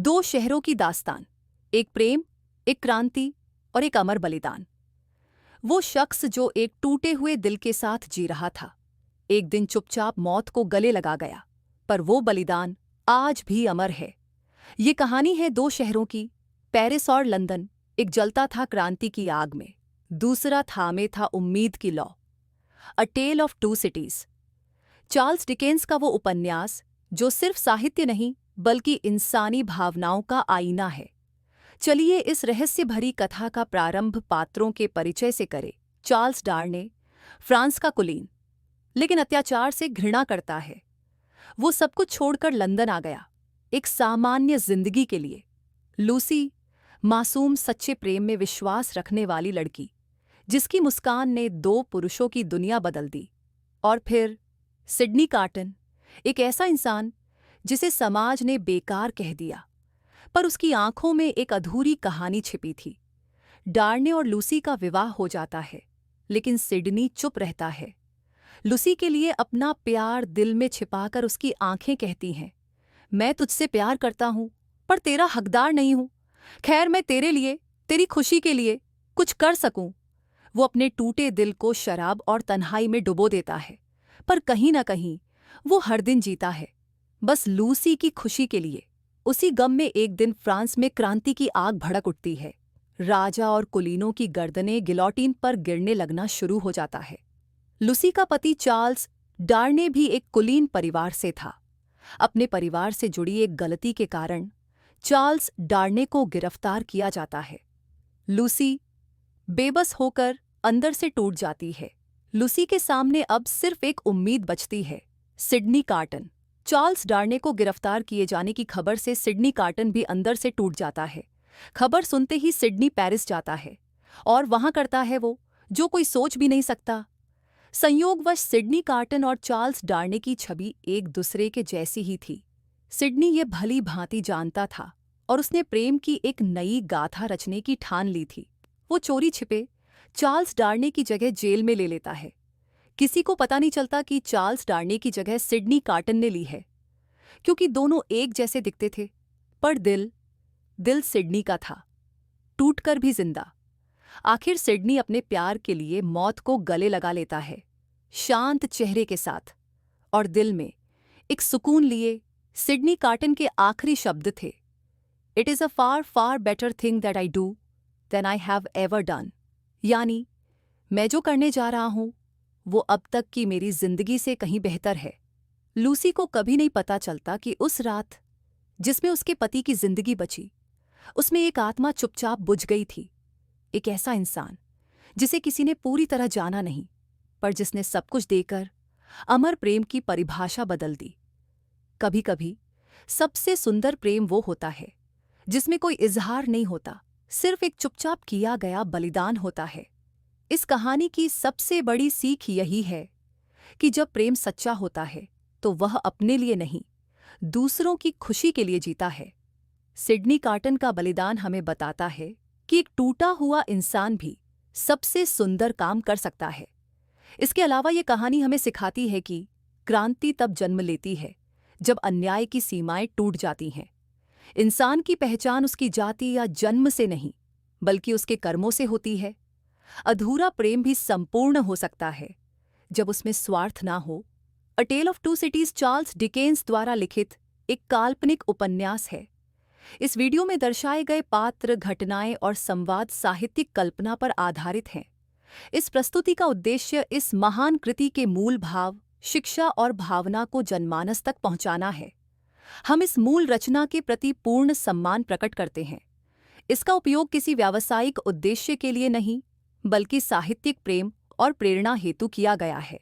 दो शहरों की दास्तान, एक प्रेम, एक क्रांति और एक अमर बलिदान। वो शख्स जो एक टूटे हुए दिल के साथ जी रहा था, एक दिन चुपचाप मौत को गले लगा गया, पर वो बलिदान आज भी अमर है। ये कहानी है दो शहरों की, पेरिस और लंदन। एक जलता था क्रांति की आग में, दूसरा थामे था उम्मीद की लौ। A tale of two cities. Charles Dickens का वो उपन्यास जो सिर्फ साहित्य नहीं बल्कि इंसानी भावनाओं का आईना है। चलिए इस रहस्य भरी कथा का प्रारंभ पात्रों के परिचय से करें। चार्ल्स डार्ने, फ्रांस का कुलीन, लेकिन अत्याचार से घृणा करता है। वो सब कुछ छोड़कर लंदन आ गया, एक सामान्य जिंदगी के लिए। लूसी, मासूम सच्चे प्रेम में विश्वास रखने वाली लड़की, जिसकी मुस्कान ने दो पुरुषों की दुनिया बदल दी। और फिर सिडनी कार्टन, एक ऐसा इंसान जिसे समाज ने बेकार कह दिया, पर उसकी आंखों में एक अधूरी कहानी छिपी थी। डार्ने और लूसी का विवाह हो जाता है, लेकिन सिडनी चुप रहता है। लूसी के लिए अपना प्यार दिल में छिपाकर उसकी आंखें कहती हैं, मैं तुझसे प्यार करता हूं, पर तेरा हकदार नहीं हूं। खैर, मैं तेरे लिए, तेरी खुशी के लिए कुछ कर सकूं। वो अपने टूटे दिल को शराब और तन्हाई में डुबो देता है, पर कहीं ना कहीं वो हर दिन जीता है, बस लूसी की खुशी के लिए। उसी गम में एक दिन फ्रांस में क्रांति की आग भड़क उठती है। राजा और कुलीनों की गर्दनें गिलोटिन पर गिरने लगना शुरू हो जाता है। लूसी का पति चार्ल्स डार्ने भी एक कुलीन परिवार से था। अपने परिवार से जुड़ी एक गलती के कारण चार्ल्स डार्ने को गिरफ्तार किया जाता है। लूसी बेबस होकर अंदर से टूट जाती है। लूसी के सामने अब सिर्फ एक उम्मीद बचती है, सिडनी कार्टन। चार्ल्स डार्ने को गिरफ्तार किए जाने की खबर से सिडनी कार्टन भी अंदर से टूट जाता है। खबर सुनते ही सिडनी पेरिस जाता है और वहां करता है वो जो कोई सोच भी नहीं सकता। संयोगवश सिडनी कार्टन और चार्ल्स डार्ने की छवि एक दूसरे के जैसी ही थी। सिडनी ये भली भांति जानता था और उसने प्रेम की एक नई गाथा रचने की ठान ली थी। वो चोरी छिपे चार्ल्स डार्ने की जगह जेल में ले लेता है। किसी को पता नहीं चलता कि चार्ल्स डार्ने की जगह सिडनी कार्टन ने ली है, क्योंकि दोनों एक जैसे दिखते थे। पर दिल सिडनी का था, टूटकर भी जिंदा। आखिर सिडनी अपने प्यार के लिए मौत को गले लगा लेता है, शांत चेहरे के साथ। और दिल में एक सुकून लिए सिडनी कार्टन के आखिरी शब्द थे, it is a far far better thing that I do than I have ever done. यानी, मैं जो करने जा रहा हूं वो अब तक की मेरी जिंदगी से कहीं बेहतर है। लूसी को कभी नहीं पता चलता कि उस रात जिसमें उसके पति की जिंदगी बची, उसमें एक आत्मा चुपचाप बुझ गई थी। एक ऐसा इंसान जिसे किसी ने पूरी तरह जाना नहीं, पर जिसने सब कुछ देकर अमर प्रेम की परिभाषा बदल दी। कभी कभी सबसे सुंदर प्रेम वो होता है जिसमें कोई इजहार नहीं होता, सिर्फ एक चुपचाप किया गया बलिदान होता है। इस कहानी की सबसे बड़ी सीख यही है कि जब प्रेम सच्चा होता है तो वह अपने लिए नहीं, दूसरों की खुशी के लिए जीता है। सिडनी कार्टन का बलिदान हमें बताता है कि एक टूटा हुआ इंसान भी सबसे सुंदर काम कर सकता है। इसके अलावा ये कहानी हमें सिखाती है कि क्रांति तब जन्म लेती है जब अन्याय की सीमाएं टूट जाती हैं। इंसान की पहचान उसकी जाति या जन्म से नहीं, बल्कि उसके कर्मों से होती है। अधूरा प्रेम भी संपूर्ण हो सकता है जब उसमें स्वार्थ ना हो। A tale of two cities Charles Dickens द्वारा लिखित एक काल्पनिक उपन्यास है। इस वीडियो में दर्शाए गए पात्र, घटनाएं और संवाद साहित्यिक कल्पना पर आधारित हैं। इस प्रस्तुति का उद्देश्य इस महान कृति के मूल भाव, शिक्षा और भावना को जनमानस तक पहुंचाना है। हम इस मूल रचना के प्रति पूर्ण सम्मान प्रकट करते हैं। इसका उपयोग किसी व्यावसायिक उद्देश्य के लिए नहीं, बल्कि साहित्यिक प्रेम और प्रेरणा हेतु किया गया है।